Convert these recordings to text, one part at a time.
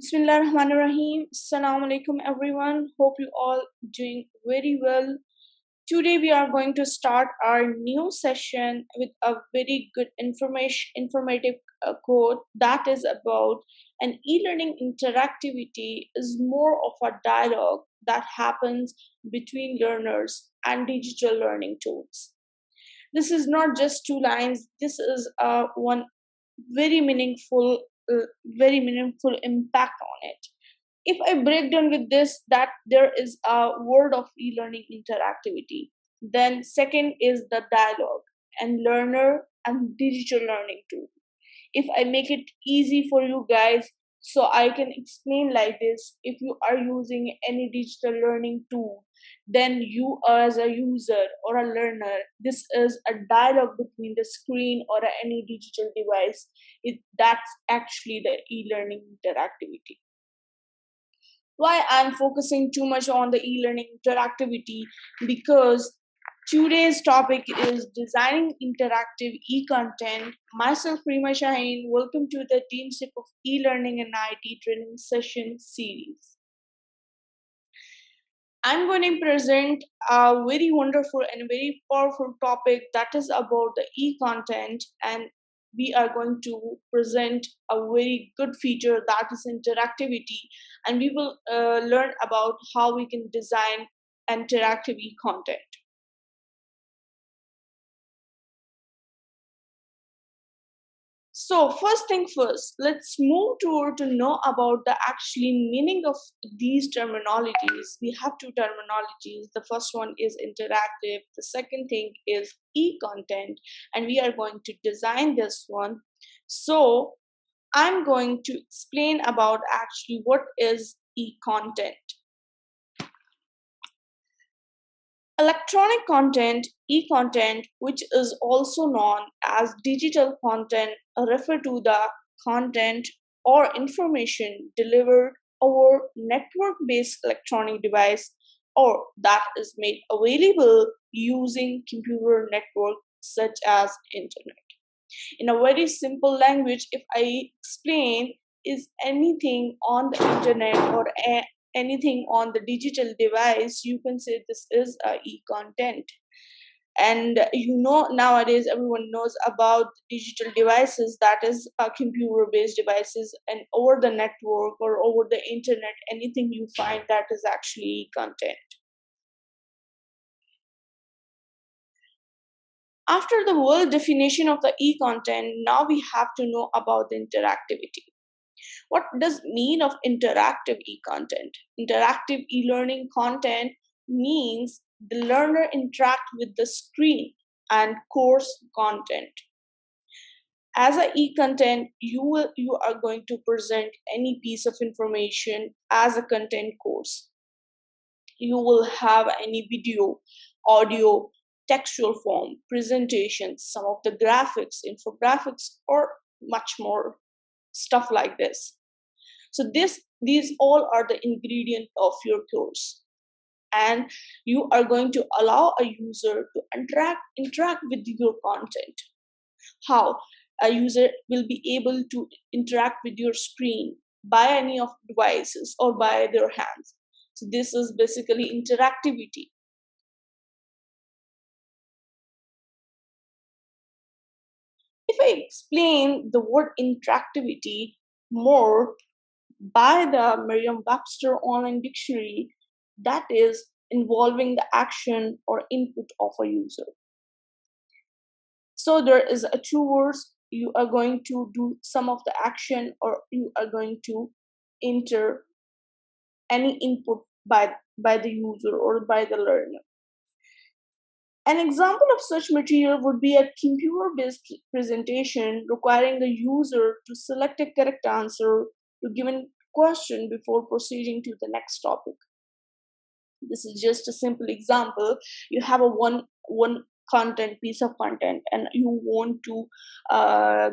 Bismillahirrahmanirrahim. Assalamu alaikum everyone. Hope you all doing very well. Today we are going to start our new session with a very good informative quote that is about an e-learning interactivity is more of a dialogue that happens between learners and digital learning tools. This is not just two lines. This is one very meaningful, very meaningful impact on it. If I break down with this, that there is a word of e-learning interactivity. Then second is the dialogue and learner and digital learning tool. If I make it easy for you guys, so I can explain like this: if you are using any digital learning tool, then you as a user or a learner, this is a dialogue between the screen or any digital device. That's actually the e-learning interactivity. Why I'm focusing too much on the e-learning interactivity? Because today's topic is designing interactive e-content. Myself, Rima Shaheen, welcome to the Teamship of E-Learning and IT Training Session Series. I'm going to present a very wonderful and very powerful topic that is about the e-content, and we are going to present a very good feature that is interactivity, and we will learn about how we can design interactive e-content. So first thing first, let's move toward to know about the actually meaning of these terminologies. We have two terminologies. The first one is interactive. The second thing is e-content, and we are going to design this one. So I'm going to explain about actually what is e-content. Electronic content, e-content, which is also known as digital content, refer to the content or information delivered over network-based electronic device or that is made available using computer network such as internet. In a very simple language, if I explain, is anything on the internet or anything on the digital device, you can say this is e-content. And nowadays everyone knows about digital devices, that is computer based devices, and over the network or over the internet, anything you find that is actually content. After the world definition of the e-content, now we have to know about the interactivity. What does mean of interactive e-content? Interactive e-learning content means the learner interact with the screen and course content. As a e-content, you are going to present any piece of information as a content course. You will have any video, audio, textual form, presentations, some of the graphics, infographics, or much more stuff like this. So these all are the ingredient of your course, and you are going to allow a user to interact with your content. How? A user will be able to interact with your screen by any of devices or by their hands. So this is basically interactivity. If I explain the word interactivity more by the Merriam-Webster Online Dictionary, that is involving the action or input of a user. So there is a two words: you are going to do some of the action or you are going to enter any input by the user or by the learner. An example of such material would be a computer-based presentation requiring the user to select a correct answer to given question before proceeding to the next topic. This is just a simple example. You have a one content piece of content and you want to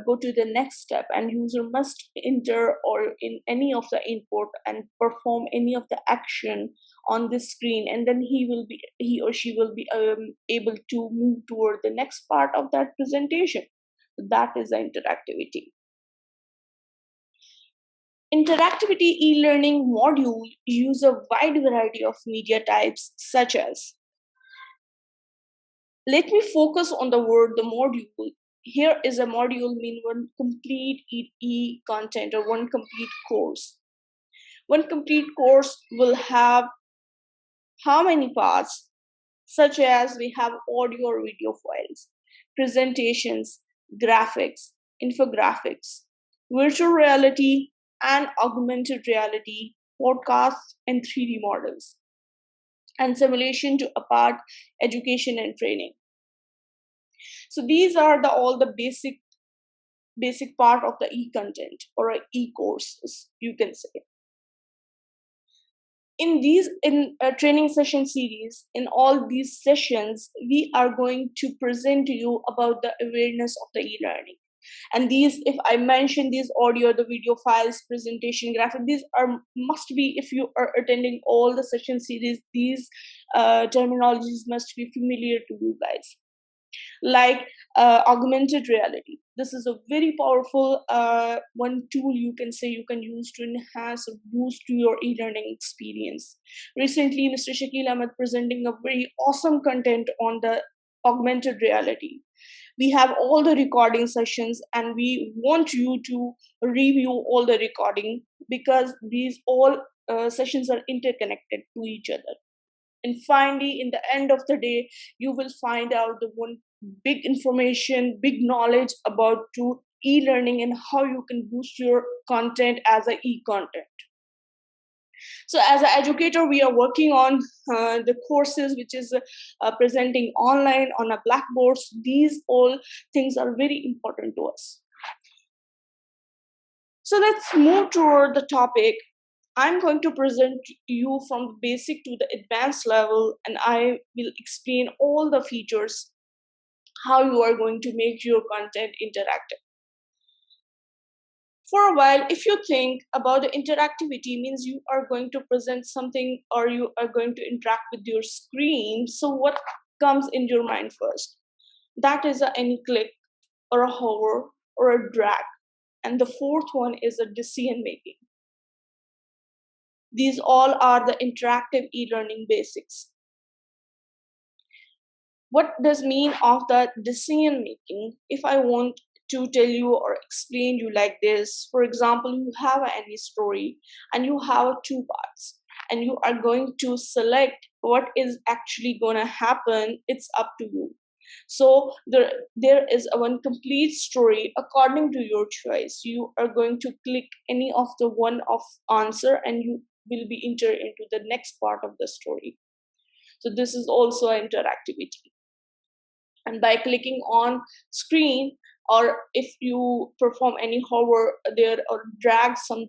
go to the next step, and user must enter or in any of the input and perform any of the action on this screen, and then he or she will be able to move toward the next part of that presentation. That is the interactivity. Interactivity e-learning module use a wide variety of media types such as, let me focus on the word the module. Here is a module mean one complete content or one complete course. One complete course will have how many parts, such as we have audio or video files, presentations, graphics, infographics, virtual reality and augmented reality, podcasts, and 3D models, and simulation to apart education and training. So these are the all the basic part of the e-content or e-courses, you can say. In training session series, in all these sessions we are going to present to you about the awareness of the e-learning. And these, if I mention these audio, the video files, presentation, graphic, these are must be, if you are attending all the session series, these terminologies must be familiar to you guys. Like augmented reality, this is a very powerful one tool, you can say, you can use to enhance or boost to your e-learning experience. Recently Mr. Shakil Ahmed presenting a very awesome content on the augmented reality. We have all the recording sessions and we want you to review all the recording, because these all sessions are interconnected to each other. And finally, in the end of the day, you will find out the one big information, big knowledge about to e-learning and how you can boost your content as a e-content. So as an educator, we are working on the courses which is presenting online on a blackboards. These all things are very important to us. So let's move toward the topic. I'm going to present you from the basic to the advanced level, and I will explain all the features, how you are going to make your content interactive. For a while, if you think about the interactivity means you are going to present something or you are going to interact with your screen, so what comes in your mind first? That is any click or a hover or a drag. And the fourth one is a decision making. These all are the interactive e-learning basics. What does mean of the decision making? If I want to tell you or explain you like this, for example, you have any story and you have two parts and you are going to select what is actually going to happen, it's up to you. So there is a one complete story according to your choice. You are going to click any of the one of answer and you will be entered into the next part of the story. So this is also interactivity. And by clicking on screen, or if you perform any hover there or drag something